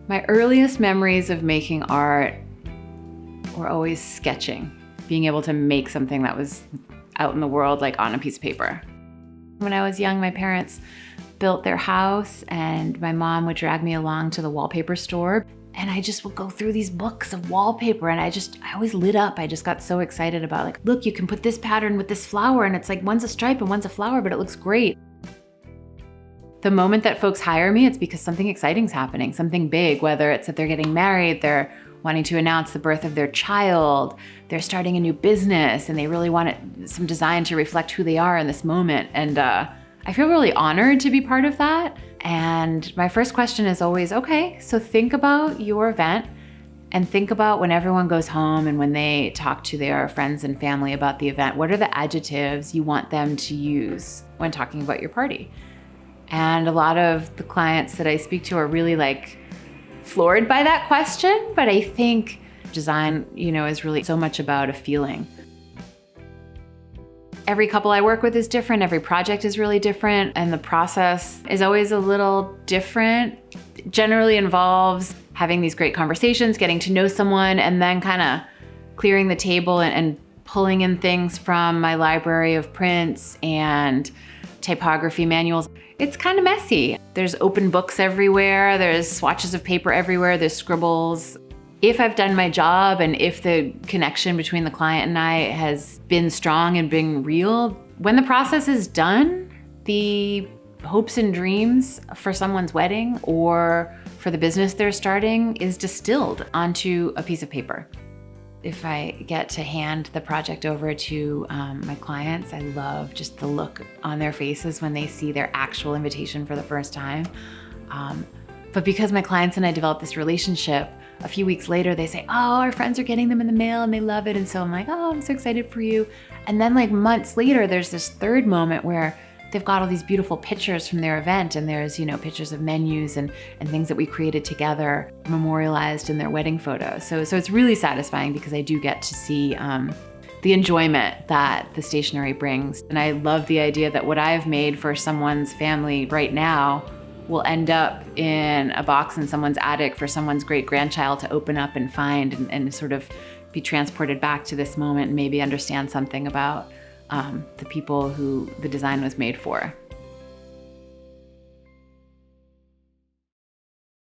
My earliest memories of making art were always sketching, being able to make something that was out in the world, like on a piece of paper. When I was young, my parents built their house and my mom would drag me along to the wallpaper store. And I just would go through these books of wallpaper and I always lit up. I just got so excited about like, look, you can put this pattern with this flower and it's like one's a stripe and one's a flower, but it looks great. The moment that folks hire me, it's because something exciting is happening, something big, whether it's that they're getting married, they're wanting to announce the birth of their child, they're starting a new business, and they really want some design to reflect who they are in this moment. And I feel really honored to be part of that. And my first question is always, okay, so think about your event and think about when everyone goes home and when they talk to their friends and family about the event, what are the adjectives you want them to use when talking about your party? And a lot of the clients that I speak to are really like floored by that question, but I think design, is really so much about a feeling. Every couple I work with is different, every project is really different, and the process is always a little different. It generally involves having these great conversations, getting to know someone, and then kind of clearing the table and pulling in things from my library of prints and typography manuals. It's kind of messy. There's open books everywhere, there's swatches of paper everywhere, there's scribbles. If I've done my job and if the connection between the client and I has been strong and been real, when the process is done, the hopes and dreams for someone's wedding or for the business they're starting is distilled onto a piece of paper. If I get to hand the project over to my clients, I love just the look on their faces when they see their actual invitation for the first time. But because my clients and I developed this relationship, a few weeks later they say, oh, our friends are getting them in the mail and they love it. And so I'm like, oh, I'm so excited for you. And then like months later, there's this third moment where they've got all these beautiful pictures from their event, and there's, pictures of menus and things that we created together memorialized in their wedding photo. So it's really satisfying because I do get to see the enjoyment that the stationery brings. And I love the idea that what I've made for someone's family right now will end up in a box in someone's attic for someone's great-grandchild to open up and find and sort of be transported back to this moment and maybe understand something about the people who the design was made for.